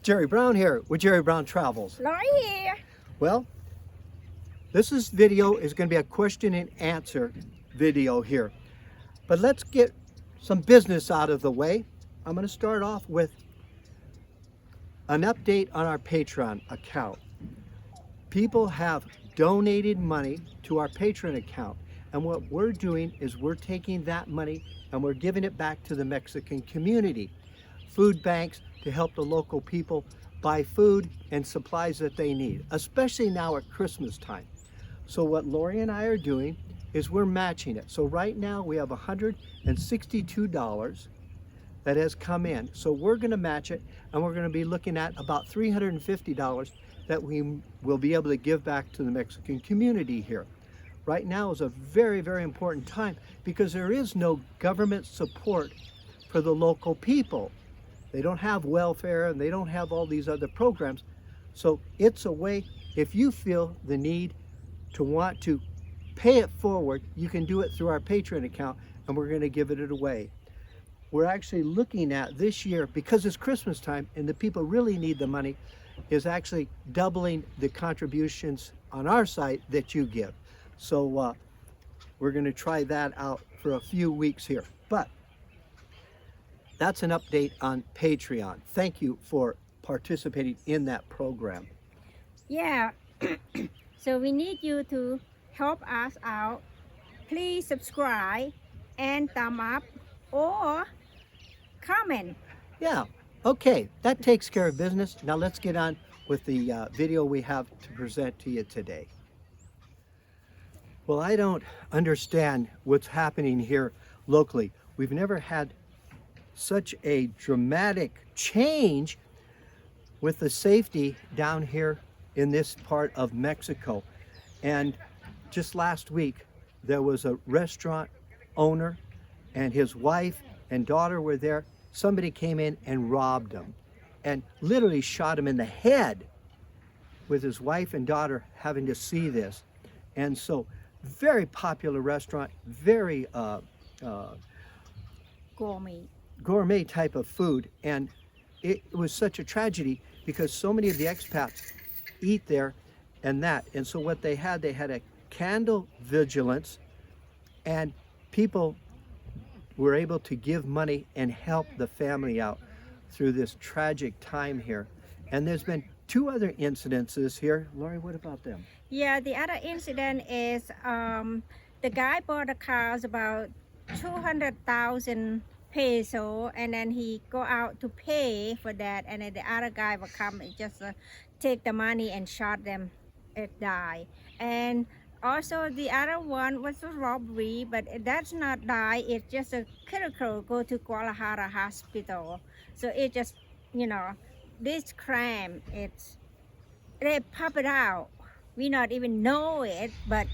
Jerry Brown here with Jerry Brown Travels. Lori here. Well, this video is going to be a question and answer video here. But let's get some business out of the way. I'm going to start off with an update on our Patreon account. People have donated money to our Patreon account, and what we're doing is we're taking that money and we're giving it back to the Mexican community. Food banks to help the local people buy food and supplies that they need, especially now at Christmas time. So what Lori and I are doing is we're matching it. So right now we have $162 that has come in. So we're going to match it, and we're going to be looking at about $350 that we will be able to give back to the Mexican community here. Right now is a very, very important time because there is no government support for the local people. They don't have welfare and they don't have all these other programs. So it's a way, if you feel the need to want to pay it forward, you can do it through our Patreon account, and we're going to give it away. We're actually looking at this year, because it's Christmas time and the people really need the money, is actually doubling the contributions on our site that you give. So we're going to try that out for a few weeks here. But that's an update on Patreon. Thank you for participating in that program. Yeah. So we need you to help us out. Please subscribe and thumb up or comment. Yeah. Okay. That takes care of business. Now let's get on with the video we have to present to you today. Well, I don't understand what's happening here locally. We've never had such a dramatic change with the safety down here in this part of Mexico. And just last week, there was a restaurant owner and his wife and daughter were there. Somebody came in and robbed him and literally shot him in the head, with his wife and daughter having to see this. And so, very popular restaurant, very gourmet type of food, and it was such a tragedy because so many of the expats eat there and so what they had a candle vigilance, and people were able to give money and help the family out through this tragic time here. And there's been two other incidences here. Lori, what about them? Yeah, the other incident is the guy bought a car about 200,000 peso, and then he go out to pay for that, and then the other guy will come and just take the money and shot them and die. And also the other one was a robbery, but that's not die, it's just a critical, go to Guadalajara hospital. So it just, you know, this crime, they pop it out. We not even know it, but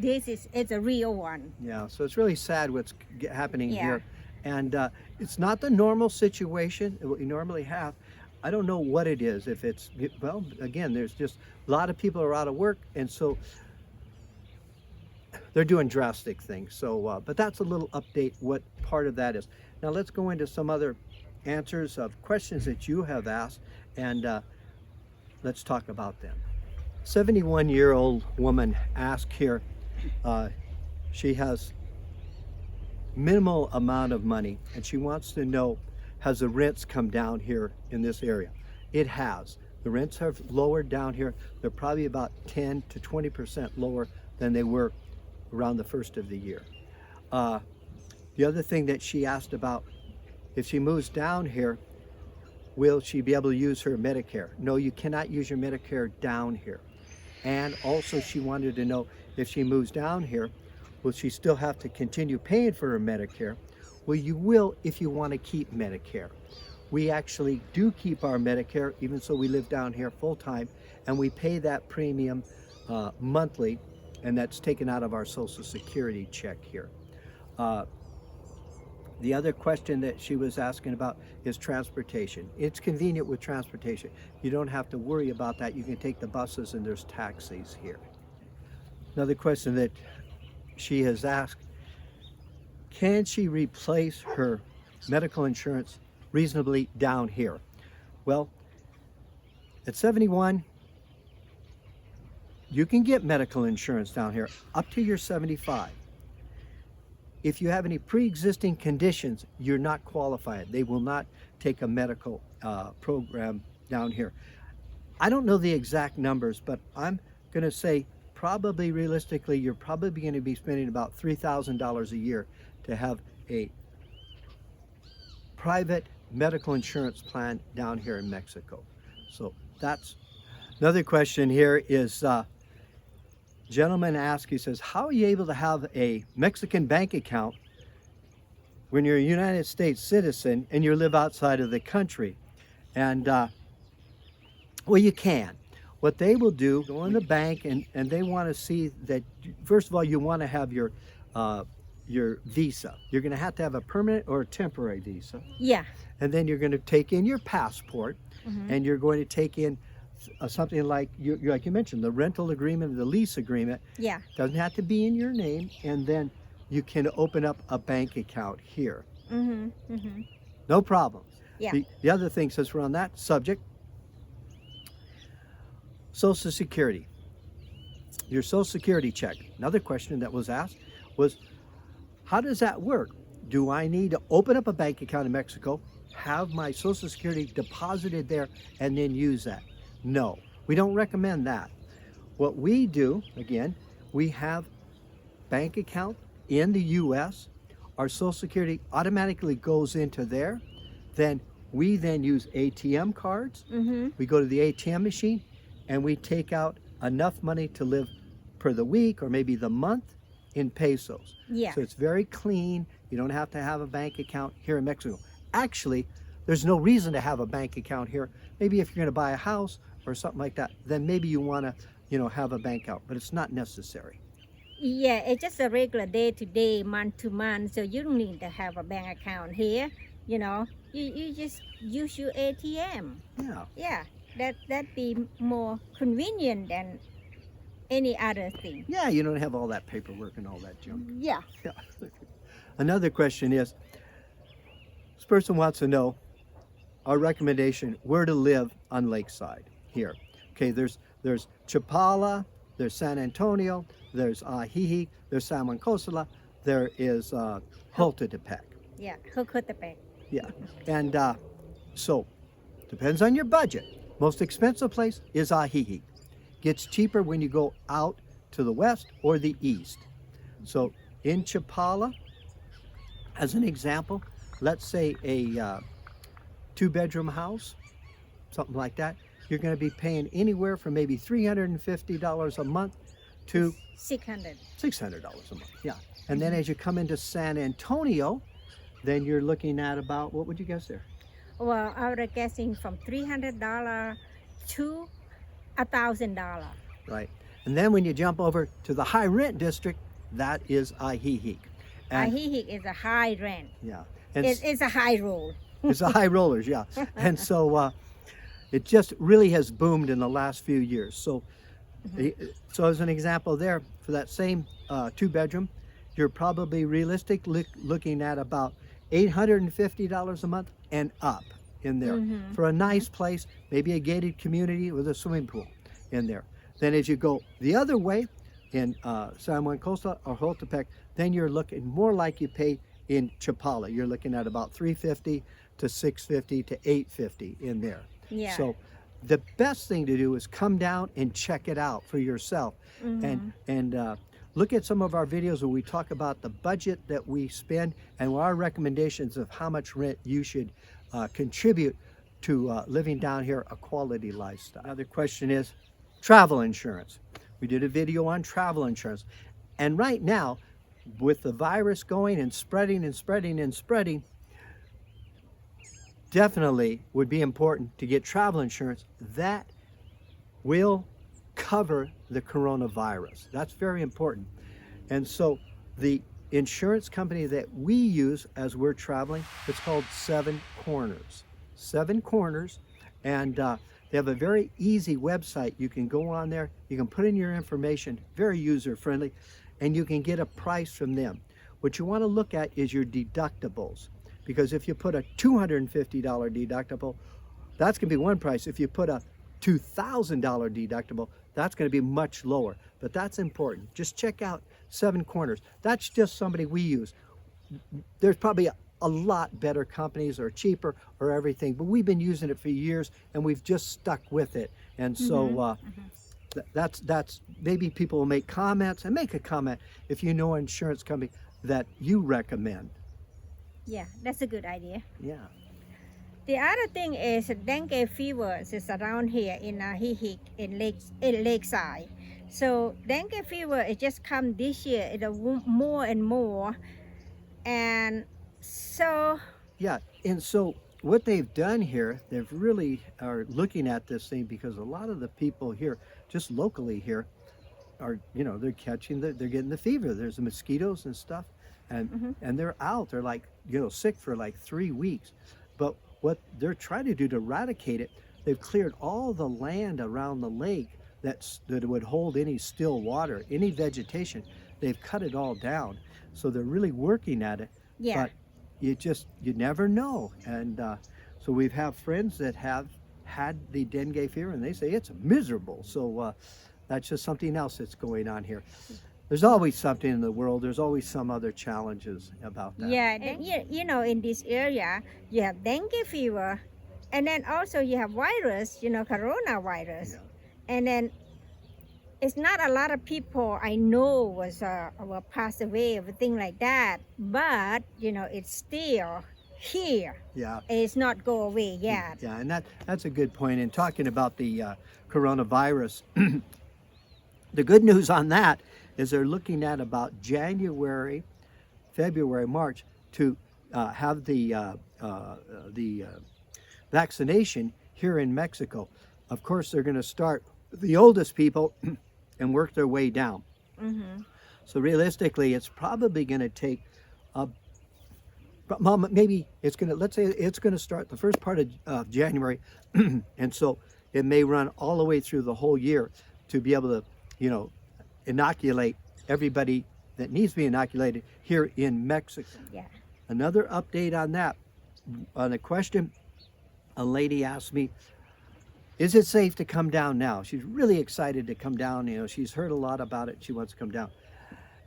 it's a real one. Yeah, so it's really sad what's happening here. And it's not the normal situation what you normally have. I don't know what it is. If it's, well, again, there's just a lot of people are out of work, and so they're doing drastic things. So, but that's a little update what part of that is. Now let's go into some other answers of questions that you have asked, and let's talk about them. 71-year-old woman asked here, she has minimal amount of money, and she wants to know, has the rents come down here in this area? It has. The rents have lowered down here. They're probably about 10 to 20% lower than they were around the first of the year. The other thing that she asked about, if she moves down here, will she be able to use her Medicare? No, you cannot use your Medicare down here. And also she wanted to know, if she moves down here, will she still have to continue paying for her Medicare? Well, you will if you want to keep Medicare. We actually do keep our Medicare, even so we live down here full time, and we pay that premium monthly, and that's taken out of our Social Security check here. The other question that she was asking about is transportation. It's convenient with transportation. You don't have to worry about that. You can take the buses, and there's taxis here. Another question that she has asked, can she replace her medical insurance reasonably down here? Well, At 71, you can get medical insurance down here up to your 75. If you have any pre-existing conditions, you're not qualified. They will not take a medical program down here. I don't know the exact numbers, but I'm going to say probably realistically, you're probably going to be spending about $3,000 a year to have a private medical insurance plan down here in Mexico. So that's another question here is, gentleman asks, he says, how are you able to have a Mexican bank account when you're a United States citizen and you live outside of the country? And well, you can. What they will do, go in the bank and they want to see that, first of all, you want to have your visa. You're going to have a permanent or a temporary visa. Yeah. And then you're going to take in your passport, and you're going to take in something like like you mentioned, the rental agreement, the lease agreement. Yeah. Doesn't have to be in your name, and then you can open up a bank account here. No problem. Yeah. The other thing, since we're on that subject, Social Security. Your Social Security check. Another question that was asked was, how does that work? Do I need to open up a bank account in Mexico, have my Social Security deposited there, and then use that? No, we don't recommend that. What we do, again, we have bank account in the U.S. Our Social Security automatically goes into there. Then we use ATM cards. We go to the ATM machine and we take out enough money to live per the week or maybe the month in pesos. Yeah. So it's very clean. You don't have to have a bank account here in Mexico. Actually, there's no reason to have a bank account here. Maybe if you're going to buy a house or something like that, then maybe you want to, have a bank account, but it's not necessary. Yeah, it's just a regular day-to-day, month-to-month, so you don't need to have a bank account here. You just use your ATM. Yeah. Yeah, that'd be more convenient than any other thing. Yeah, you don't have all that paperwork and all that junk. Yeah. Yeah. Another question is, this person wants to know our recommendation where to live on Lakeside here. Okay, there's Chapala, there's San Antonio, there's Ajijic, there's San Juan Cosala, there is Holtepec. Yeah, Holtepec. Yeah, and so depends on your budget. Most expensive place is Ajijic. Gets cheaper when you go out to the west or the east. So in Chapala, as an example, let's say a 2-bedroom house, something like that, you're going to be paying anywhere from maybe $350 a month to $600 a month. Yeah. And then as you come into San Antonio, then you're looking at about, what would you guess there? Well, I was guessing from $300 to $1,000. Right. And then when you jump over to the high rent district, that is Ajijic. Ajijic is a high rent. Yeah. It's a high roll. It's the high rollers, yeah. And so it just really has boomed in the last few years. So, so as an example there, for that same 2-bedroom, you're probably realistic looking at about $850 a month and up in there for a nice place, maybe a gated community with a swimming pool in there. Then as you go the other way in San Juan Costa or Holtepec, then you're looking more like you pay in Chapala. You're looking at about $350 to $650 to $850 in there. Yeah. So the best thing to do is come down and check it out for yourself, and look at some of our videos where we talk about the budget that we spend and our recommendations of how much rent you should contribute to living down here a quality lifestyle. Another question is travel insurance. We did a video on travel insurance, and right now with the virus going and spreading and spreading and spreading, definitely would be important to get travel insurance that will cover the coronavirus. That's very important. And so the insurance company that we use as we're traveling, it's called Seven Corners. Seven Corners, and they have a very easy website. You can go on there, you can put in your information, very user-friendly, and you can get a price from them. What you want to look at is your deductibles, because if you put a $250 deductible, that's going to be one price. If you put a $2,000 deductible, that's going to be much lower. But that's important. Just check out Seven Corners. That's just somebody we use. There's probably a lot better companies or cheaper or everything, but we've been using it for years and we've just stuck with it. And so that's maybe people will make comments, and make a comment if you know an insurance company that you recommend. Yeah, that's a good idea. Yeah. The other thing is dengue fever is around here in Ajijic in Lakeside. So dengue fever it just come this year. It's more and more, and so Yeah, and so what they've done here, they've really are looking at this thing because a lot of the people here, just locally here, are they're catching they're getting the fever. There's the mosquitoes and stuff, and they're out. They're like sick for like 3 weeks, but what they're trying to do to eradicate it, they've cleared all the land around the lake that would hold any still water, any vegetation. They've cut it all down, so they're really working at it. yeah. But you never know, and so we've have friends that have had the dengue fever, and they say it's miserable. So that's just something else that's going on here. There's always something in the world. There's always some other challenges about that. Yeah, and in this area, you have dengue fever, and then also you have virus, coronavirus. Yeah. And then it's not a lot of people I know will pass away or thing like that, but, it's still here. Yeah. It's not go away yet. Yeah, and that's a good point. In talking about the coronavirus, the good news on that is they're looking at about January, February, March to have the vaccination here in Mexico. Of course, they're going to start with the oldest people and work their way down. So realistically, it's probably going to take maybe let's say it's going to start the first part of January, and so it may run all the way through the whole year to be able to, inoculate everybody that needs to be inoculated here in Mexico. Yeah. Another update on that, on a question a lady asked me, is it safe to come down now? She's really excited to come down. She's heard a lot about it. She wants to come down.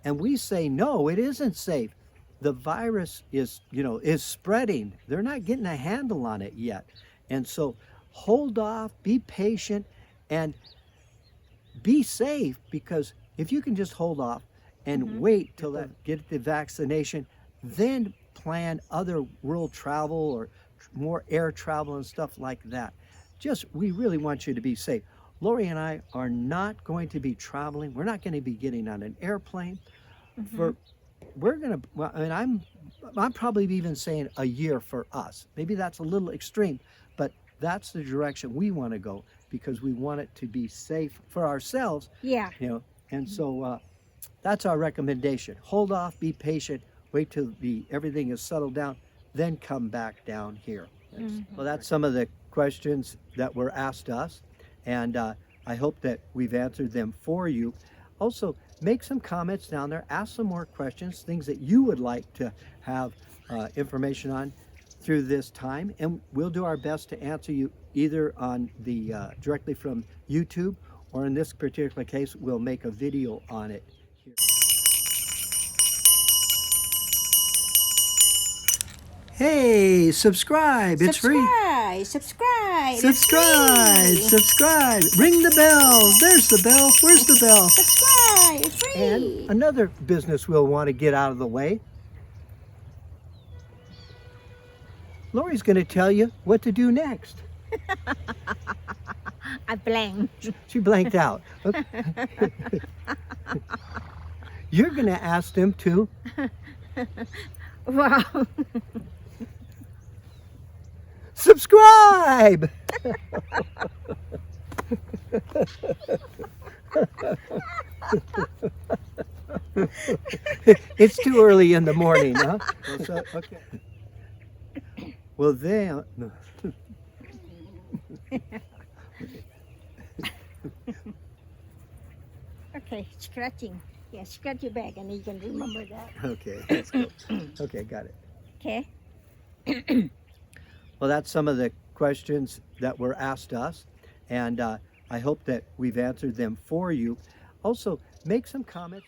And we say, no, it isn't safe. The virus is spreading. They're not getting a handle on it yet. And so hold off, be patient, and be safe, because if you can just hold off and wait till get the vaccination, then plan other world travel or more air travel and stuff like that. We really want you to be safe. Lori and I are not going to be traveling. We're not going to be getting on an airplane I'm probably even saying a year for us. Maybe that's a little extreme, but that's the direction we want to go, because we want it to be safe for ourselves. Yeah. And so that's our recommendation. Hold off, be patient, wait till everything is settled down, then come back down here. Well, that's some of the questions that were asked us, and I hope that we've answered them for you. Also, make some comments down there, ask some more questions, things that you would like to have information on through this time, and we'll do our best to answer you either on the directly from YouTube, or in this particular case, we'll make a video on it here. Hey, subscribe. It's free. Subscribe. Subscribe. Ring the bell. There's the bell. Where's the bell? Subscribe. It's free. And another business we'll want to get out of the way. Lori's going to tell you what to do next. I blanked. She blanked out. Okay. You're going to ask them to. Wow. Subscribe! It's too early in the morning, huh? Okay. Well, then... Okay, scratching. Yeah, scratch your back and you can remember that. Okay, let's go. Okay, got it. Okay. Well, that's some of the questions that were asked us, And I hope that we've answered them for you. Also, make some comments.